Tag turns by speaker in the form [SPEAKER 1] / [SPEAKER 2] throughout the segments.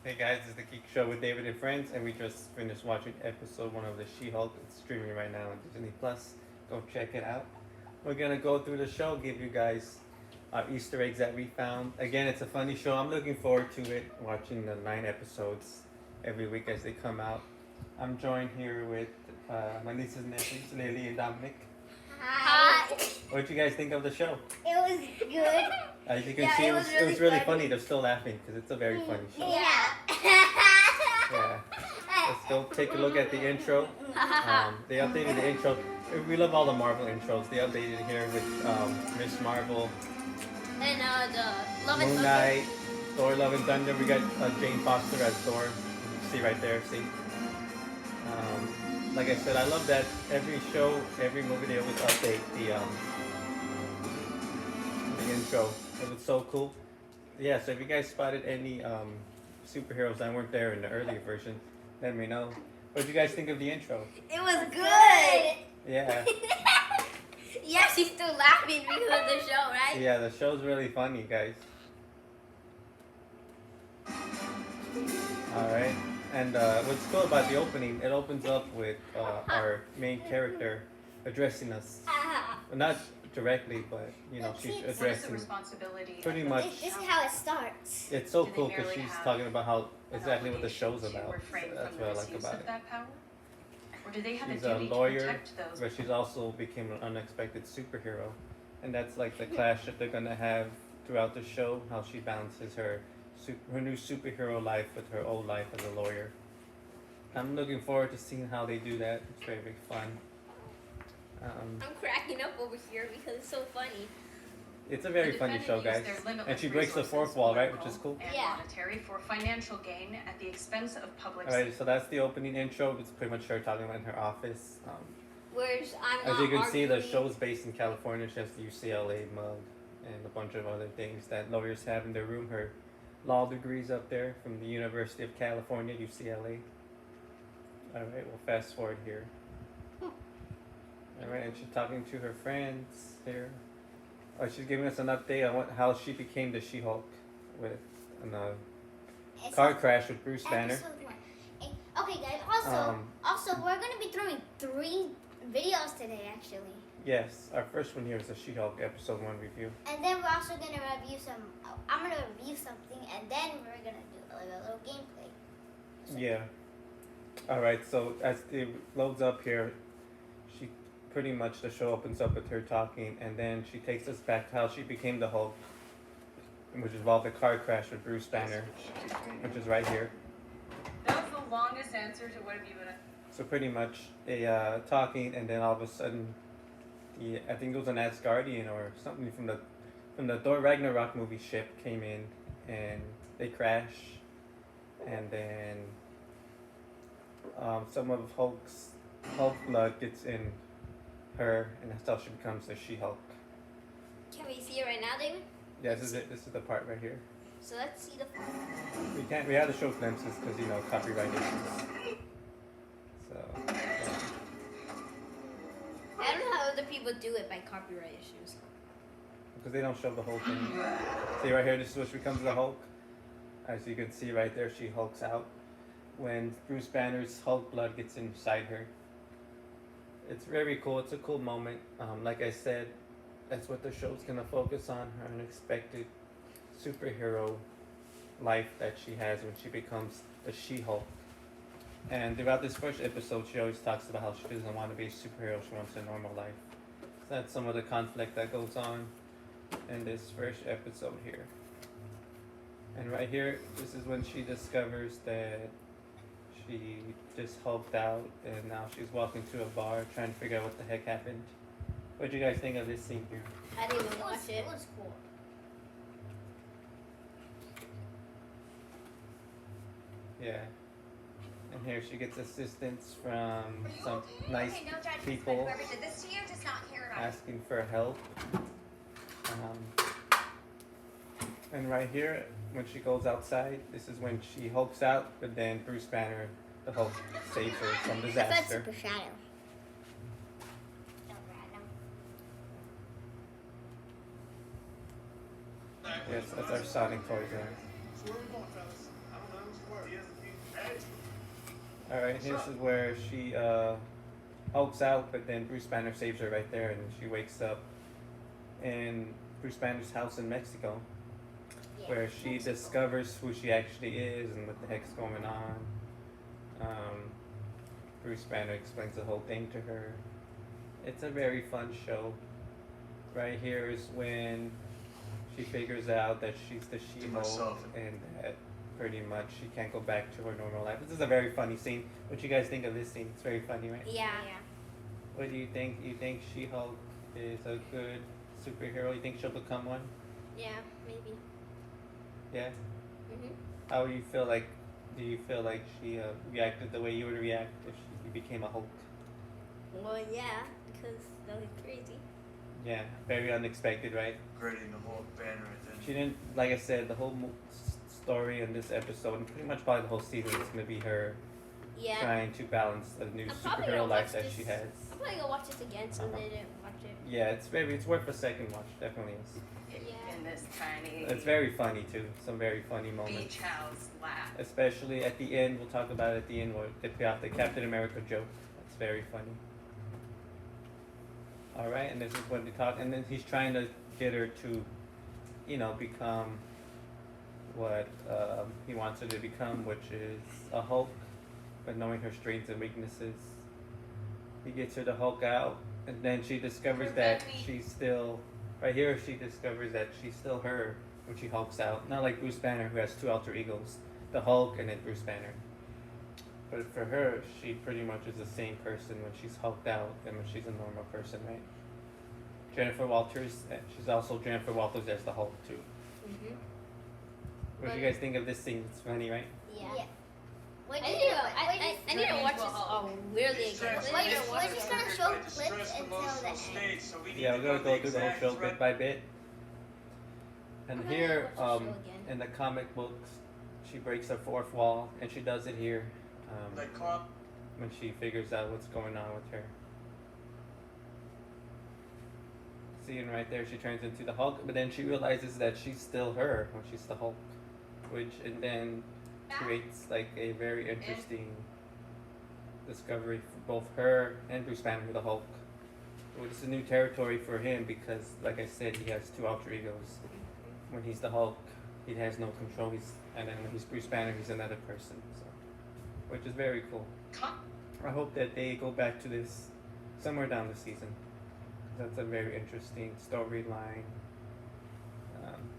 [SPEAKER 1] Hey guys, this is the Geek Show with David and friends, and we just finished watching episode 1 of the She-Hulk. It's streaming right now on Disney Plus. Go check it out. We're gonna go through the show, give you guys our Easter eggs that we found. Again, it's a funny show. I'm looking forward to it. Watching the 9 episodes every week as they come out. I'm joined here with my nieces and nephews, Lily and Dominic.
[SPEAKER 2] Hi.
[SPEAKER 1] What did you guys think of the show?
[SPEAKER 2] It was good.
[SPEAKER 1] As you can
[SPEAKER 2] Yeah,
[SPEAKER 1] see,
[SPEAKER 2] it
[SPEAKER 1] it
[SPEAKER 2] was
[SPEAKER 1] was
[SPEAKER 2] really
[SPEAKER 1] really
[SPEAKER 2] funny.
[SPEAKER 1] funny. They're still laughing because it's a very funny show.
[SPEAKER 2] Yeah.
[SPEAKER 1] Yeah. Let's go take a look at the intro. They updated the intro. We love all the Marvel intros. They updated here with Miss Marvel,
[SPEAKER 2] And the Love and
[SPEAKER 1] Moon
[SPEAKER 2] Thunder.
[SPEAKER 1] Knight, Thor: Love and Thunder. We got Jane Foster as Thor. See right there. See. Like I said, I love that every show, every movie they always update the intro. It was so cool. Yeah. So if you guys spotted any superheroes that weren't there in the earlier version, let me know. What did you guys think of the intro?
[SPEAKER 2] It was good.
[SPEAKER 1] Yeah.
[SPEAKER 2] Yeah, she's still laughing because of the show, right?
[SPEAKER 1] Yeah, the show's really funny, guys. Alright. And what's cool about the opening, it opens up with our main character addressing us. Well, not directly, but, you know, she's
[SPEAKER 3] What is the
[SPEAKER 1] addressing.
[SPEAKER 3] responsibility?
[SPEAKER 1] Pretty
[SPEAKER 3] of
[SPEAKER 1] much.
[SPEAKER 2] This is how it starts.
[SPEAKER 1] It's so
[SPEAKER 3] Do they
[SPEAKER 1] cool because
[SPEAKER 3] merely
[SPEAKER 1] she's
[SPEAKER 3] have
[SPEAKER 1] talking about how
[SPEAKER 3] an
[SPEAKER 1] exactly what the
[SPEAKER 3] obligation
[SPEAKER 1] show's
[SPEAKER 3] to
[SPEAKER 1] about.
[SPEAKER 3] refrain
[SPEAKER 1] That's
[SPEAKER 3] from
[SPEAKER 1] what I
[SPEAKER 3] the
[SPEAKER 1] like
[SPEAKER 3] misuse
[SPEAKER 1] about
[SPEAKER 3] of
[SPEAKER 1] it.
[SPEAKER 3] that power? Or do they have
[SPEAKER 1] She's
[SPEAKER 3] a
[SPEAKER 1] a
[SPEAKER 3] duty
[SPEAKER 1] lawyer,
[SPEAKER 3] to protect those?
[SPEAKER 1] but she's also became an unexpected superhero. And that's like the clash that they're gonna have throughout the show, how she balances her new superhero life with her old life as a lawyer. I'm looking forward to seeing how they do that. It's very, very fun.
[SPEAKER 2] I'm cracking up over here because it's so funny.
[SPEAKER 1] It's a very
[SPEAKER 3] The
[SPEAKER 1] funny show,
[SPEAKER 3] defendant
[SPEAKER 1] guys.
[SPEAKER 3] used their
[SPEAKER 1] And
[SPEAKER 3] limitless
[SPEAKER 1] she breaks the
[SPEAKER 3] resources,
[SPEAKER 1] fourth wall, right? Which is
[SPEAKER 3] political
[SPEAKER 1] cool.
[SPEAKER 3] and
[SPEAKER 2] Yeah.
[SPEAKER 3] monetary, for financial gain at the expense of public
[SPEAKER 1] Alright, so that's the opening intro. It's pretty much her talking about in her office.
[SPEAKER 2] Where's I'm
[SPEAKER 1] As
[SPEAKER 2] not
[SPEAKER 1] you can see, the
[SPEAKER 2] arguing.
[SPEAKER 1] show's based in California. She has the UCLA mug and a bunch of other things that lawyers have in their room. Her law degrees up there from the University of California, UCLA. Alright, we'll fast forward here. Alright, and she's talking to her friends here. Oh, she's giving us an update on how she became the She-Hulk with a
[SPEAKER 2] It's
[SPEAKER 1] car crash with Bruce Banner.
[SPEAKER 2] episode 1. Okay, guys. Also, we're gonna be throwing 3 videos today, actually.
[SPEAKER 1] Yes, our first one here is the She-Hulk episode 1 review.
[SPEAKER 2] And then we're also gonna review some. I'm gonna review something, and then we're gonna do like a little gameplay.
[SPEAKER 1] Yeah. Alright, so as it loads up here, she pretty much the show opens up with her talking, and then she takes us back to how she became the Hulk, which involved a car crash with Bruce Banner, which is right here.
[SPEAKER 3] That was the longest answer to what have you been.
[SPEAKER 1] So pretty much a talking, and then all of a sudden, I think it was an Asgardian or something from the Thor Ragnarok movie ship came in, and they crash, and then some of Hulk blood gets in her, and that's how she becomes the She-Hulk.
[SPEAKER 2] Can we see it right now, David?
[SPEAKER 1] Yeah, this is it. This is the part right here.
[SPEAKER 2] So let's see the.
[SPEAKER 1] We can't. We have to show glimpses because copyright issues. So.
[SPEAKER 2] I don't know how other people do it by copyright issues.
[SPEAKER 1] Because they don't show the whole thing. See right here, this is what she becomes the Hulk. As you can see right there, she hulks out when Bruce Banner's Hulk blood gets inside her. It's very cool. It's a cool moment. Like I said, that's what the show's gonna focus on, her unexpected superhero life that she has when she becomes the She-Hulk. And throughout this first episode, she always talks about how she doesn't want to be a superhero, she wants a normal life. So that's some of the conflict that goes on in this first episode here. And right here, this is when she discovers that she just hulked out and now she's walking to a bar trying to figure out what the heck happened. What do you guys think of this scene here?
[SPEAKER 2] I didn't even watch it.
[SPEAKER 4] It was cool.
[SPEAKER 1] Yeah. And here she gets assistance from some nice
[SPEAKER 4] Okay, no judgment,
[SPEAKER 1] people
[SPEAKER 4] but whoever did this to you does not care about it.
[SPEAKER 1] asking for help. And right here, when she goes outside, this is when she hulks out, but then Bruce Banner, the Hulk, saves her from
[SPEAKER 2] I thought
[SPEAKER 1] disaster.
[SPEAKER 2] Super Shadow.
[SPEAKER 1] Yes, that's our Sonic toy there.
[SPEAKER 5] So where are we going, fellas? I don't know.
[SPEAKER 1] All right, this is where she hulks out, but then Bruce Banner saves her right there, and she wakes up in Bruce Banner's house in Mexico,
[SPEAKER 2] Yeah.
[SPEAKER 1] where she
[SPEAKER 2] Mexico.
[SPEAKER 1] discovers who she actually is and what the heck's going on. Bruce Banner explains the whole thing to her. It's a very fun show. Right here is when she figures out that she's the She-Hulk
[SPEAKER 5] myself.
[SPEAKER 1] and that pretty much she can't go back to her normal life. This is a very funny scene. What you guys think of this scene? It's very funny, right?
[SPEAKER 2] Yeah.
[SPEAKER 1] What do you think? You think She-Hulk is a good superhero? You think she'll become one?
[SPEAKER 2] Yeah, maybe.
[SPEAKER 1] Yeah?
[SPEAKER 2] Mhm.
[SPEAKER 1] How do you feel like, do you feel like she reacted the way you would react if she became a Hulk?
[SPEAKER 2] Well, yeah, because that was crazy.
[SPEAKER 1] Yeah, very unexpected, right?
[SPEAKER 5] Grading the whole banner and then
[SPEAKER 1] She didn't, like I said, the whole story in this episode, and pretty much probably the whole season, is going to be her
[SPEAKER 2] Yeah.
[SPEAKER 1] trying to balance the new
[SPEAKER 2] I'm probably
[SPEAKER 1] superhero
[SPEAKER 2] gonna
[SPEAKER 1] life
[SPEAKER 2] watch
[SPEAKER 1] that
[SPEAKER 2] this.
[SPEAKER 1] she has.
[SPEAKER 2] I'm probably gonna watch this again since I didn't watch it.
[SPEAKER 1] Yeah, it's worth a second watch, definitely is.
[SPEAKER 2] Yeah.
[SPEAKER 3] In this tiny
[SPEAKER 1] It's very funny too, some very funny moments.
[SPEAKER 3] beach house laugh.
[SPEAKER 1] Especially at the end, we'll talk about it at the end where they pay off the Captain America joke. That's very funny. Alright, and this is when they talk, and then he's trying to get her to, become what he wants her to become, which is a Hulk, but knowing her strengths and weaknesses. He gets her to Hulk out, and then she discovers that
[SPEAKER 3] Prevent me.
[SPEAKER 1] she's still, right here, she discovers that she's still her when she Hulks out. Not like Bruce Banner, who has two alter egos, the Hulk and then Bruce Banner. But for her, she pretty much is the same person when she's hulked out than when she's a normal person, right? Jennifer Walters, she's also Jennifer Walters as the Hulk too.
[SPEAKER 2] Mhm.
[SPEAKER 1] What do you guys think of this scene? It's funny, right?
[SPEAKER 2] Yeah.
[SPEAKER 4] What
[SPEAKER 2] I
[SPEAKER 4] do
[SPEAKER 2] need
[SPEAKER 4] you
[SPEAKER 2] to, I need to watch this weirdly again.
[SPEAKER 4] We're just gonna show clips until the end.
[SPEAKER 1] Yeah, we're gonna go through the whole show bit by bit. And
[SPEAKER 2] I'm gonna
[SPEAKER 1] here,
[SPEAKER 2] watch the show again.
[SPEAKER 1] in the comic books, she breaks the fourth wall, and she does it here
[SPEAKER 5] like cop.
[SPEAKER 1] when she figures out what's going on with her. Seeing right there, she turns into the Hulk, but then she realizes that she's still her when she's the Hulk, which and then creates like a very interesting discovery for both her and Bruce Banner with the Hulk. Which is a new territory for him because, like I said, he has two alter egos. When he's the Hulk, he has no control. And then when he's Bruce Banner, he's another person. So, which is very cool. I hope that they go back to this somewhere down the season. That's a very interesting storyline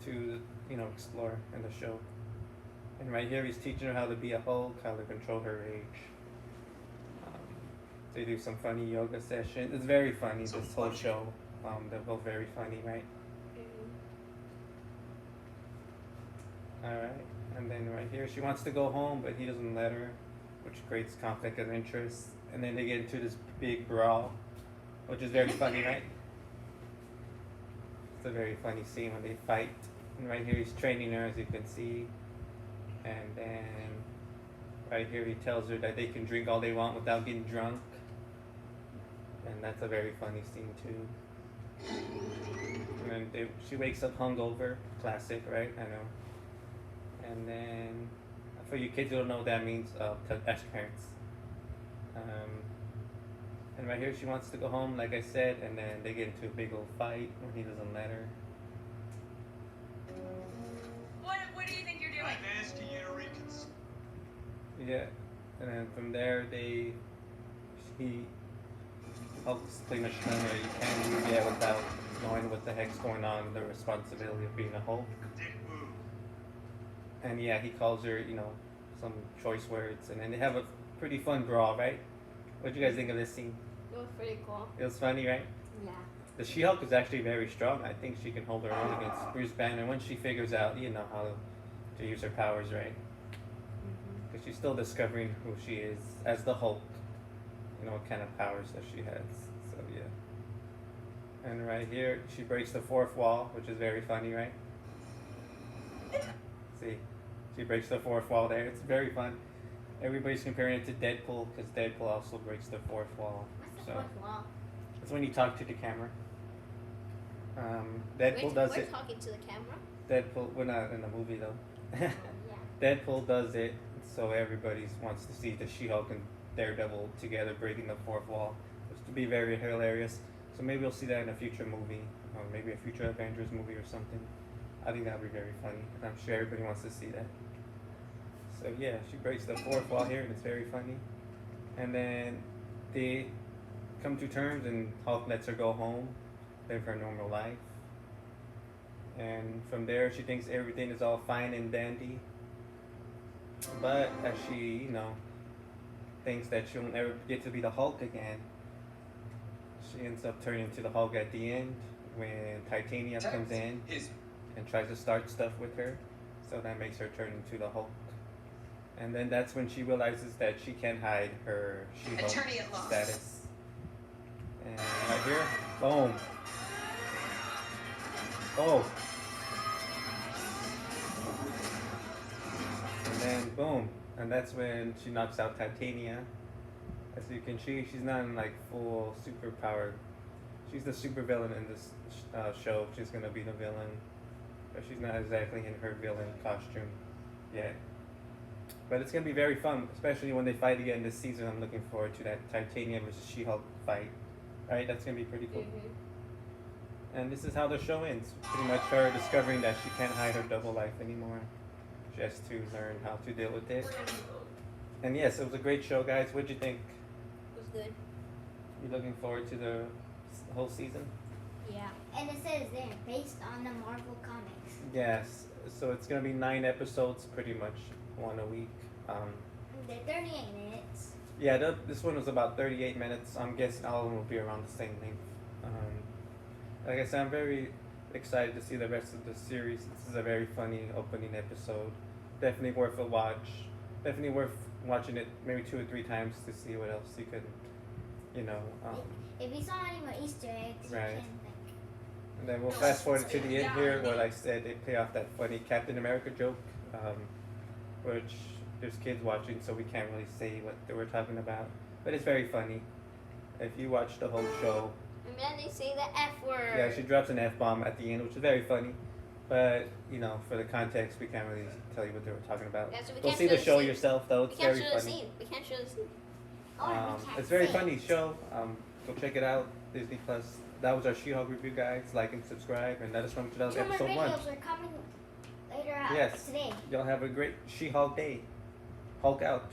[SPEAKER 1] to explore in the show. And right here, he's teaching her how to be a Hulk, how to control her rage. They do some funny yoga session. It's very funny.
[SPEAKER 5] So
[SPEAKER 1] this whole
[SPEAKER 5] funny.
[SPEAKER 1] show. They're both very funny, right? All right. And then right here, she wants to go home, but he doesn't let her, which creates conflict of interest. And then they get into this big brawl, which is very funny, right? It's a very funny scene when they fight. And right here, he's training her, as you can see. And then right here, he tells her that they can drink all they want without getting drunk. And that's a very funny scene too. And then she wakes up hungover, classic, right? I know. And then, for you kids who don't know what that means, ask parents. And right here, she wants to go home, like I said, and then they get into a big old fight when he doesn't let her.
[SPEAKER 3] What do you think you're doing?
[SPEAKER 5] I'm asking you to reconsider.
[SPEAKER 1] Yeah, and then from there, he helps pretty much tell her you can't do that without knowing what the heck's going on, the responsibility of being a Hulk.
[SPEAKER 5] Dick move.
[SPEAKER 1] And yeah, he calls her, some choice words, and then they have a pretty fun brawl, right? What do you guys think of this scene?
[SPEAKER 2] It was pretty cool.
[SPEAKER 1] It was funny, right?
[SPEAKER 2] Yeah.
[SPEAKER 1] The She-Hulk is actually very strong. I think she can hold her own against Bruce Banner when she figures out, how to use her powers, right? Because she's still discovering who she is as the Hulk. What kind of powers that she has. So yeah. And right here, she breaks the fourth wall, which is very funny, right? See, she breaks the fourth wall there. It's very fun. Everybody's comparing it to Deadpool because Deadpool also breaks the fourth wall.
[SPEAKER 2] What's
[SPEAKER 1] So
[SPEAKER 2] the fourth wall?
[SPEAKER 1] that's when you talk to the camera. Deadpool does
[SPEAKER 2] we're
[SPEAKER 1] it.
[SPEAKER 2] talking to the camera.
[SPEAKER 1] Deadpool, we're not in the movie though.
[SPEAKER 2] Yeah.
[SPEAKER 1] Deadpool does it. so everybody wants to see the She-Hulk and Daredevil together breaking the fourth wall. It's to be very hilarious. So maybe we'll see that in a future movie, or maybe a future Avengers movie or something. I think that would be very funny, and I'm sure everybody wants to see that. So yeah, she breaks the fourth wall here, and it's very funny. And then they come to terms, and Hulk lets her go home, live her normal life. And from there, she thinks everything is all fine and dandy. But as she, thinks that she'll never get to be the Hulk again, she ends up turning into the Hulk at the end when Titania comes in and tries to start stuff with her. So that makes her turn into the Hulk. And then that's when she realizes that she can't hide her She-Hulk
[SPEAKER 3] Attorney at law.
[SPEAKER 1] status. And right here, boom. Oh. And then boom. And that's when she knocks out Titania. As you can see, she's not in like full superpower. She's the supervillain in this show. She's gonna be the villain. But she's not exactly in her villain costume yet. But it's gonna be very fun, especially when they fight again this season. I'm looking forward to that Titania versus She-Hulk fight. Right? That's gonna be pretty cool. And this is how the show ends. Pretty much her discovering that she can't hide her double life anymore. Just to learn how to deal with it. And yes, it was a great show, guys. What'd you think?
[SPEAKER 2] It was good.
[SPEAKER 1] You looking forward to the whole season?
[SPEAKER 2] Yeah. And it says there, based on the Marvel comics.
[SPEAKER 1] Yes. So it's gonna be 9 episodes, pretty much one a week.
[SPEAKER 2] They're 38 minutes.
[SPEAKER 1] Yeah, this one was about 38 minutes. I'm guessing all of them will be around the same length. Like I said, I'm very excited to see the rest of the series. This is a very funny opening episode. Definitely worth a watch. Definitely worth watching it maybe 2 or 3 times to see what else you could,
[SPEAKER 2] If you saw any more Easter eggs,
[SPEAKER 1] Right.
[SPEAKER 2] you can think.
[SPEAKER 1] And then we'll fast forward to the end here, where like I said, they play off that funny Captain America joke, which there's kids watching, so we can't really say what they were talking about. But it's very funny. If you watch the whole show,
[SPEAKER 2] And then they say the F word.
[SPEAKER 1] yeah, she drops an F-bomb at the end, which is very funny. But, for the context, we can't really tell you what they were talking about.
[SPEAKER 2] Yeah, so we
[SPEAKER 1] Go
[SPEAKER 2] can't
[SPEAKER 1] see the
[SPEAKER 2] really
[SPEAKER 1] show
[SPEAKER 2] see.
[SPEAKER 1] yourself, though.
[SPEAKER 2] We
[SPEAKER 1] It's
[SPEAKER 2] can't
[SPEAKER 1] very
[SPEAKER 2] show the
[SPEAKER 1] funny.
[SPEAKER 2] scene. We can't show the scene.
[SPEAKER 1] It's a very funny show. Go check it out. Disney Plus. That was our She-Hulk review, guys. Like and subscribe, and let us know what you thought of
[SPEAKER 2] 2 more
[SPEAKER 1] episode 1.
[SPEAKER 2] videos are coming later out
[SPEAKER 1] Yes.
[SPEAKER 2] today.
[SPEAKER 1] Y'all have a great She-Hulk day. Hulk out.